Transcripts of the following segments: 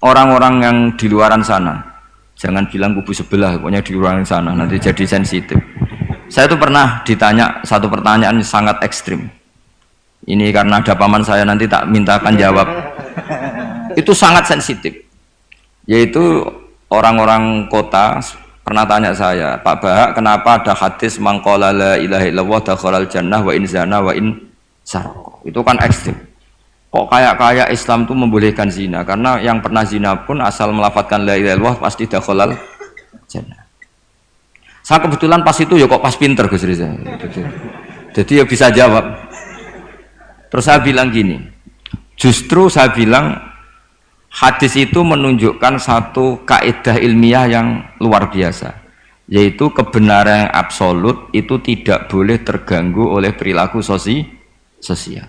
orang-orang yang di luaran sana, jangan bilang kubu sebelah, pokoknya di luaran sana nanti jadi sensitif. Saya tuh pernah ditanya satu pertanyaan sangat ekstrim. Ini karena ada paman saya, nanti tak mintakan jawab. Itu sangat sensitif. Yaitu orang-orang kota pernah tanya saya, Pak Bahak, kenapa ada hadis mangqala la ilaha illallah dakhalal jannah wa in zana wa in sarqa. Itu kan ekstrim. Kok kayak Islam itu membolehkan zina? Karena yang pernah zina pun asal melafadzkan la ilaha illallah pasti dakhalal jannah. Saya kebetulan pas itu ya kok pas pinter Gus Riza. Jadi ya bisa jawab. Terus saya bilang gini, justru saya bilang hadis itu menunjukkan satu kaidah ilmiah yang luar biasa, yaitu kebenaran yang absolut itu tidak boleh terganggu oleh perilaku sosial.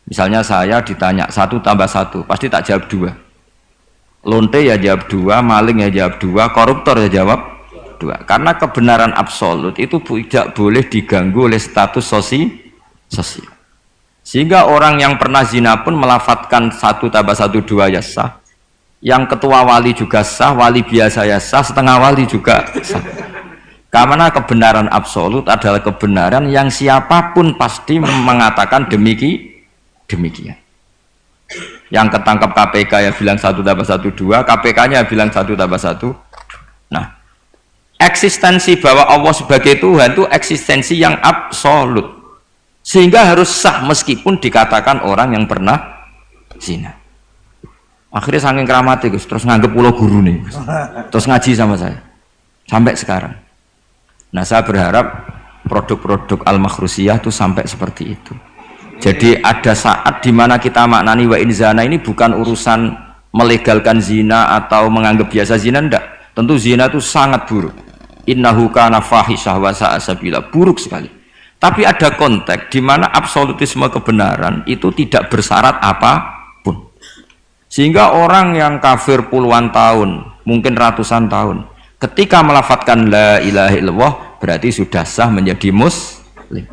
Misalnya saya ditanya 1 tambah 1, pasti tak jawab 2. Lonte ya jawab 2, maling ya jawab 2, koruptor ya jawab 2. Karena kebenaran absolut itu tidak boleh diganggu oleh status sosial. Sehingga orang yang pernah zina pun melafatkan 1 tambah 1 2 ya sah. Yang ketua wali juga sah, wali biasa ya sah, setengah wali juga sah. Karena kebenaran absolut adalah kebenaran yang siapapun pasti mengatakan demikian. Yang ketangkap KPK ya bilang 1 tambah 1 2, KPK-nya bilang 1 tambah 1. Nah, eksistensi bahwa Allah sebagai Tuhan itu eksistensi yang absolut. Sehingga harus sah meskipun dikatakan orang yang pernah zina. Akhirnya saking keramatnya Gus, terus nganggep pulau guru nih Gus. Terus ngaji sama saya sampai sekarang. Nah, saya berharap produk-produk Al-Makhrusiyah itu sampai seperti itu. Jadi ada saat dimana kita maknani wa in zana ini bukan urusan melegalkan zina atau menganggap biasa zina, enggak. Tentu zina itu sangat buruk. Innahu kana fahisyah wa sa'a sabila, buruk sekali. Tapi ada konteks di mana absolutisme kebenaran itu tidak bersyarat apapun. Sehingga orang yang kafir puluhan tahun, mungkin ratusan tahun, ketika melafadzkan la ilaha illallah berarti sudah sah menjadi muslim.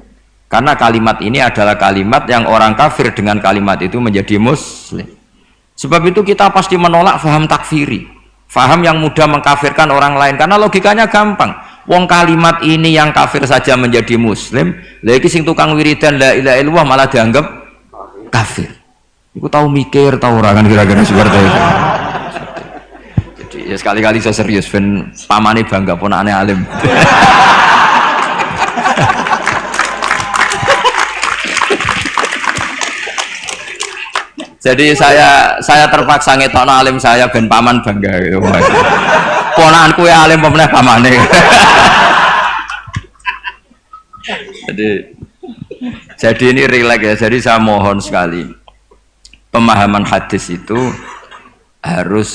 Karena kalimat ini adalah kalimat yang orang kafir dengan kalimat itu menjadi muslim. Sebab itu kita pasti menolak faham takfiri, faham yang mudah mengkafirkan orang lain, karena logikanya gampang. Wong kalimat ini yang kafir saja menjadi muslim, lagi sing tukang wiridan la ilaha illallah malah dianggap kafir. Iku tahu mikir, tahu orang kan kira-kira seperti itu. Jadi ya sekali-kali saya serius, ben pamane bangga ponakane alim. Jadi saya terpaksa ngetokno alim saya ben paman bangga gitu. Ponakanku ya alim pemenang pamane. jadi ini rileks ya. Jadi saya mohon sekali pemahaman hadis itu harus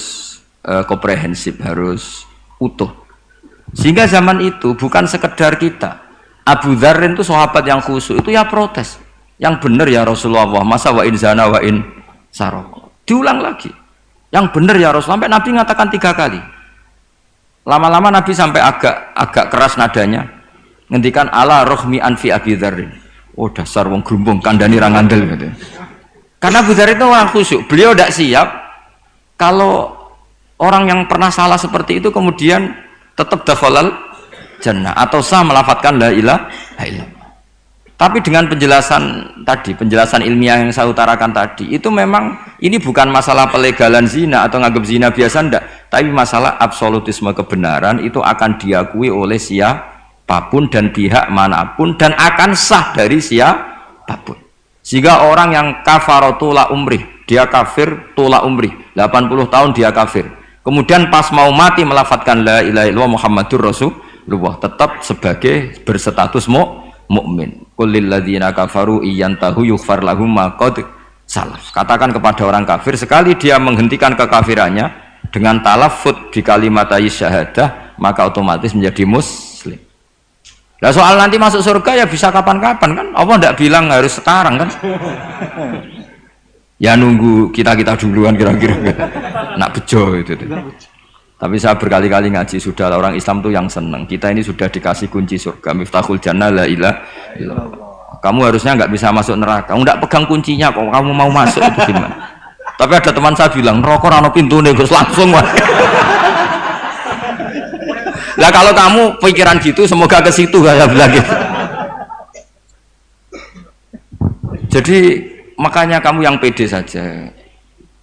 komprehensif, harus utuh. Sehingga zaman itu bukan sekedar kita. Abu Dzar itu sahabat yang khusyuk itu ya protes. Yang benar ya Rasulullah, masa wa in zana wa in saraq. Diulang lagi. Yang benar ya Rasulullah, sampai Nabi mengatakan 3 kali. Lama-lama Nabi sampai agak keras nadanya, ngendikan ala rohmi anfi Abi Dzar. Oh dasar wong grumbung kandani ra ngandel gitu. Karena Abu Dzar itu orang khusyuk, beliau tidak siap kalau orang yang pernah salah seperti itu kemudian tetap dakhalal jannah atau sah melafadzkan la ilaha illallah. Tapi dengan penjelasan ilmiah yang saya utarakan tadi, itu memang ini bukan masalah pelegalan zina atau nganggap zina biasa, enggak, tapi masalah absolutisme kebenaran itu akan diakui oleh siapapun dan pihak manapun dan akan sah dari siapapun. Sehingga orang yang kafaratula umrih, dia kafir tula umrih, 80 tahun dia kafir. Kemudian pas mau mati melafadzkan la ilaha illallah Muhammadur Rasulullah, tetap sebagai berstatus mukmin. Qul lil ladzina kafaru iyantahu yughfar lahum ma qad salaf. Katakan kepada orang kafir, sekali dia menghentikan kekafirannya dengan talaffuz di kalimat syahadah, maka otomatis menjadi muslim. Nah, soal nanti masuk surga ya bisa kapan-kapan kan? Allah tidak bilang harus sekarang kan? Ya nunggu kita duluan kira-kira. Nak bejo itu. Tapi saya berkali-kali ngaji, sudah orang Islam tuh yang seneng. Kita ini sudah dikasih kunci surga, miftahul jannah la ilaha illallah. Kamu harusnya nggak bisa masuk neraka. Nggak pegang kuncinya kok kamu mau masuk itu gimana? Tapi ada teman saya bilang, rokok rano pintu nih, Gus langsung wah. Lah kalau kamu pikiran gitu, semoga ke situ saya bilang gitu. Jadi makanya kamu yang pede saja.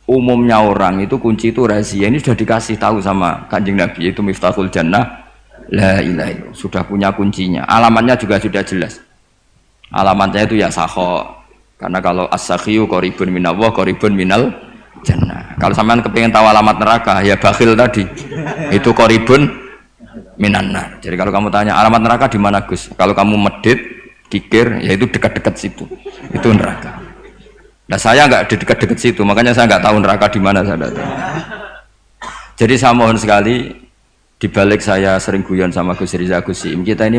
Umumnya orang itu kunci itu rahasia. Ini sudah dikasih tahu sama Kanjeng Nabi, itu Miftahul Jannah. La ilaha illallah, sudah punya kuncinya. Alamatnya juga sudah jelas. Alamatnya itu ya sakho. Karena kalau as-sakhiyu qaribun minallah, qaribun minal jannah. Kalau sampean kepengin tahu alamat neraka, ya bakhil tadi. Itu qaribun minannar. Jadi kalau kamu tanya alamat neraka di mana Gus? Kalau kamu medit, kikir, ya itu dekat-dekat situ. Itu neraka. Nah saya nggak di dekat-dekat situ, makanya saya nggak tahu neraka di mana saya tahu. Jadi saya mohon sekali, dibalik saya sering guyon sama Gus Riza Gus Im, kita ini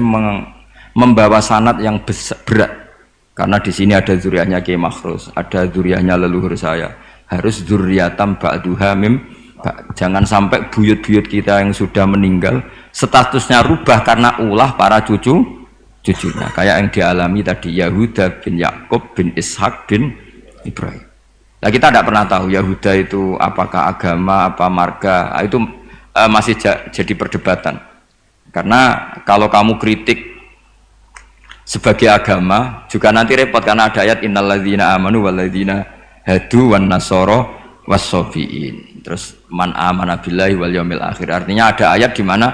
membawa sanad yang berat, karena di sini ada zuriatnya Kiai Makhrus, ada zuriatnya leluhur saya, harus zuriatam ba'duha mim. Jangan sampai buyut-buyut kita yang sudah meninggal statusnya rubah karena ulah para cucunya, kayak yang dialami tadi Yahuda bin Yakub bin Ishak bin Ibrahim. Nah kita tidak pernah tahu Yahuda itu apakah agama, apa marga, itu masih jadi perdebatan. Karena kalau kamu kritik sebagai agama juga nanti repot, karena ada ayat innalladzina amanu walladzina hadu wan nasara wassofiin. Terus man amana billahi wal yaumil akhir. Artinya ada ayat di mana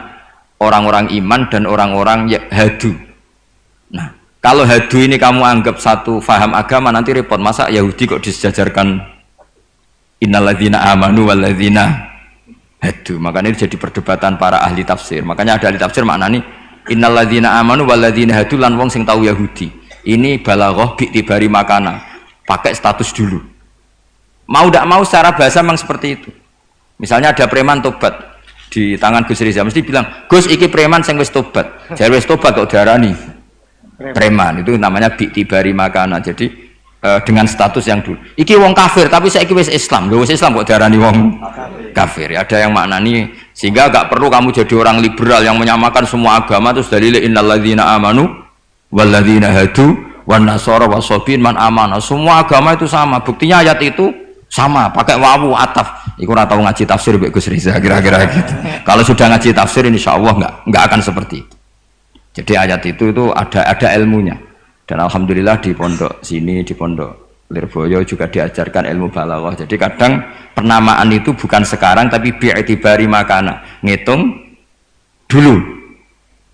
orang-orang iman dan orang-orang hadu. Nah, kalau hadu ini kamu anggap satu faham agama, nanti repot. Masa Yahudi kok disejajarkan innalladzina amanu walladzina hadu? Makanya ini jadi perdebatan para ahli tafsir. Makanya ada ahli tafsir maknani innalladzina amanu walladzina hadu lan wong sing tahu Yahudi. Ini balaghah bi'tibari makana. Pakai status dulu. Mau tidak mau secara bahasa memang seperti itu. Misalnya ada preman tobat di tangan Gus Riza, mesti bilang, Gus iki preman sing wis tobat. Jare wis tobat kok diarani preman, itu namanya bi'tibari makana. Jadi dengan status yang dulu. Iki wong kafir tapi saiki wis Islam. Lho wis Islam kok diarani wong kafir. Ya, ada yang maknani sehingga gak perlu kamu jadi orang liberal yang menyamakan semua agama terus dalil innalladzina amanu walladzina hadu wan nasara wasobin man amana. Semua agama itu sama. Buktinya ayat itu sama, pakai wawu ataf. Iku ora tau ngaji tafsir Mbak Gus Riza kira-kira gitu. Kalau sudah ngaji tafsir insyaallah enggak akan seperti itu. Jadi ayat itu ada ilmunya. Dan alhamdulillah di pondok sini, di pondok Lirboyo juga diajarkan ilmu balaghah. Jadi kadang penamaan itu bukan sekarang tapi bi'tibari makana. Ngitung dulu.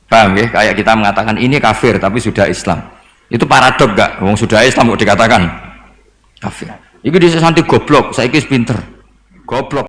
Paham ya? Kayak kita mengatakan ini kafir tapi sudah Islam. Itu paradok enggak? Wong sudah Islam kok dikatakan kafir. Iki dhisik santi goblok, saiki wis pinter. Goblok.